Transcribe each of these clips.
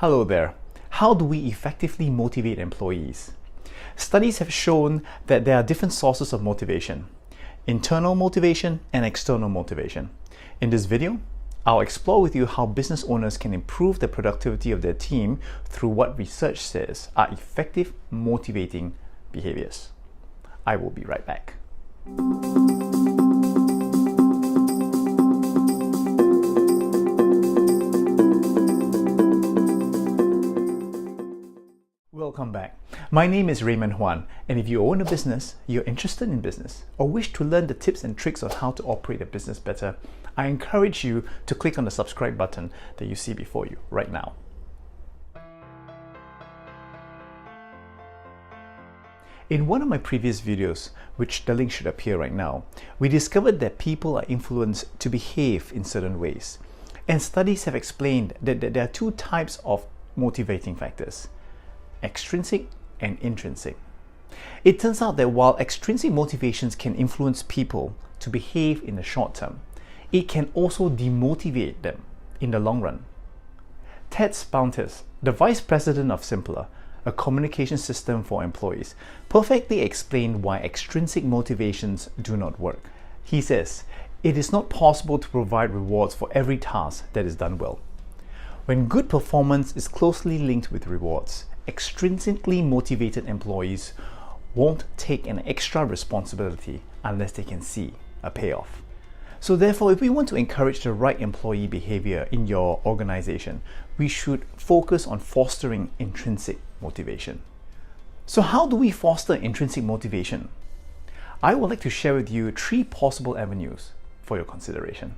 Hello there. How do we effectively motivate employees? Studies have shown that there are different sources of motivation: internal motivation and external motivation. In this video, I'll explore with you how business owners can improve the productivity of their team through what research says are effective motivating behaviors. I will be right back. Welcome back. My name is Raymond Huan, and if you own a business, you're interested in business, or wish to learn the tips and tricks on how to operate a business better, I encourage you to click on the subscribe button that you see before you right now. In one of my previous videos, which the link should appear right now, we discovered that people are influenced to behave in certain ways. And studies have explained that there are two types of motivating factors: extrinsic and intrinsic. It turns out that while extrinsic motivations can influence people to behave in the short term, it can also demotivate them in the long run. Ted Spountis, the vice president of Simpler, a communication system for employees, perfectly explained why extrinsic motivations do not work. He says, "It is not possible to provide rewards for every task that is done well. When good performance is closely linked with rewards, extrinsically motivated employees won't take an extra responsibility unless they can see a payoff." So therefore, if we want to encourage the right employee behavior in your organization, we should focus on fostering intrinsic motivation. So how do we foster intrinsic motivation? I would like to share with you 3 possible avenues for your consideration.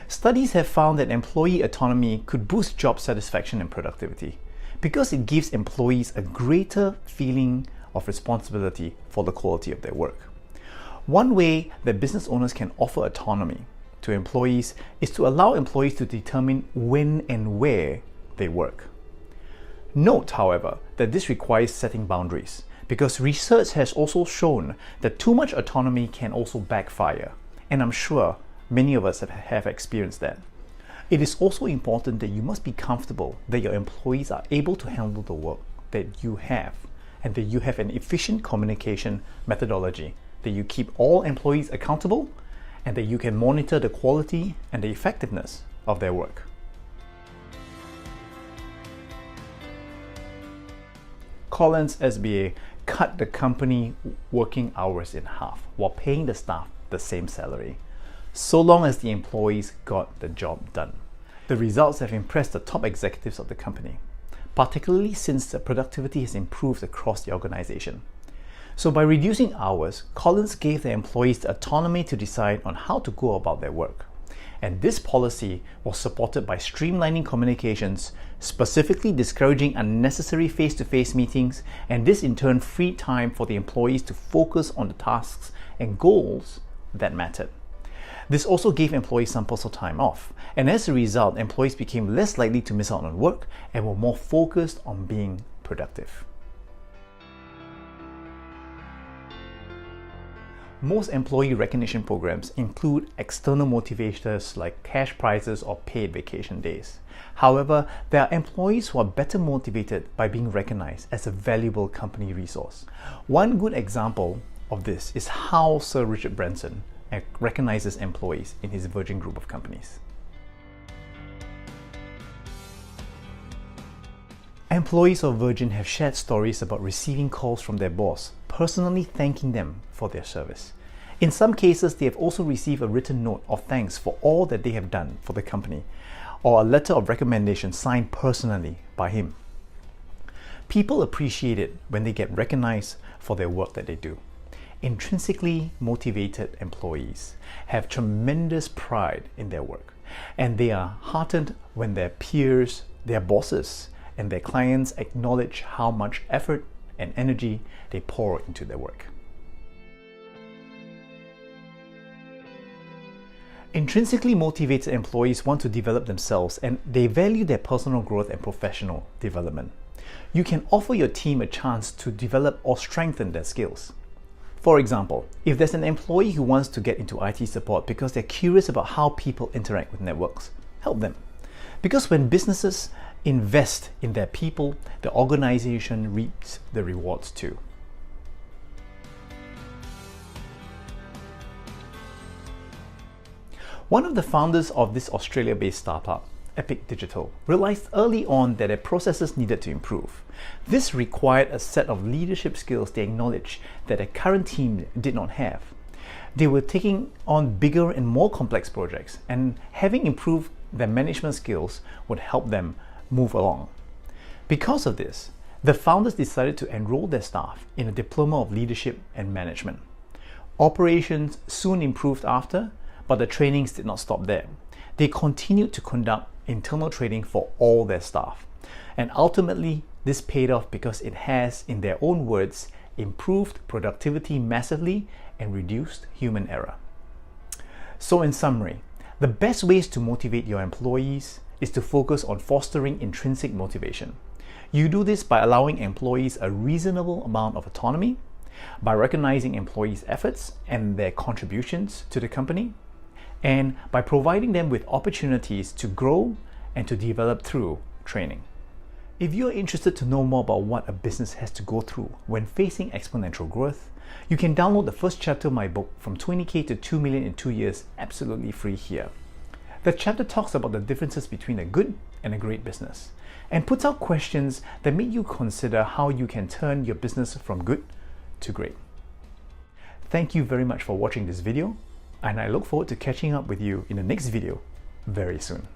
Studies have found that employee autonomy could boost job satisfaction and productivity because it gives employees a greater feeling of responsibility for the quality of their work. One way that business owners can offer autonomy to employees is to allow employees to determine when and where they work. Note, however, that this requires setting boundaries, because research has also shown that too much autonomy can also backfire, and I'm sure many of us have experienced that. It is also important that you must be comfortable that your employees are able to handle the work that you have, and that you have an efficient communication methodology, that you keep all employees accountable, and that you can monitor the quality and the effectiveness of their work. Collins SBA cut the company working hours in half while paying the staff the same salary, so long as the employees got the job done. The results have impressed the top executives of the company, particularly since the productivity has improved across the organization. So by reducing hours, Collins gave their employees the autonomy to decide on how to go about their work. And this policy was supported by streamlining communications, specifically discouraging unnecessary face-to-face meetings, and this in turn freed time for the employees to focus on the tasks and goals that mattered. This also gave employees some personal time off, and as a result, employees became less likely to miss out on work and were more focused on being productive. Most employee recognition programs include external motivators like cash prizes or paid vacation days. However, there are employees who are better motivated by being recognized as a valuable company resource. One good example of this is how Sir Richard Branson recognizes employees in his Virgin Group of companies. Employees of Virgin have shared stories about receiving calls from their boss, personally thanking them for their service. In some cases, they have also received a written note of thanks for all that they have done for the company, or a letter of recommendation signed personally by him. People appreciate it when they get recognized for their work that they do. Intrinsically motivated employees have tremendous pride in their work, and they are heartened when their peers, their bosses, and their clients acknowledge how much effort and energy they pour into their work. Intrinsically motivated employees want to develop themselves, and they value their personal growth and professional development. You can offer your team a chance to develop or strengthen their skills. For example, if there's an employee who wants to get into IT support because they're curious about how people interact with networks, help them. Because when businesses invest in their people, the organization reaps the rewards too. One of the founders of this Australia-based startup, Epic Digital, realized early on that their processes needed to improve. This required a set of leadership skills they acknowledged that their current team did not have. They were taking on bigger and more complex projects, and having improved their management skills would help them move along. Because of this, the founders decided to enroll their staff in a diploma of leadership and management. Operations soon improved after, but the trainings did not stop there. They continued to conduct internal training for all their staff. And ultimately, this paid off because it has, in their own words, improved productivity massively and reduced human error. So in summary, the best ways to motivate your employees is to focus on fostering intrinsic motivation. You do this by allowing employees a reasonable amount of autonomy, by recognizing employees' efforts and their contributions to the company, and by providing them with opportunities to grow and to develop through training. If you're interested to know more about what a business has to go through when facing exponential growth, you can download the first chapter of my book, From 20K to 2 million in 2 years, absolutely free here. The chapter talks about the differences between a good and a great business, and puts out questions that make you consider how you can turn your business from good to great. Thank you very much for watching this video, and I look forward to catching up with you in the next video very soon.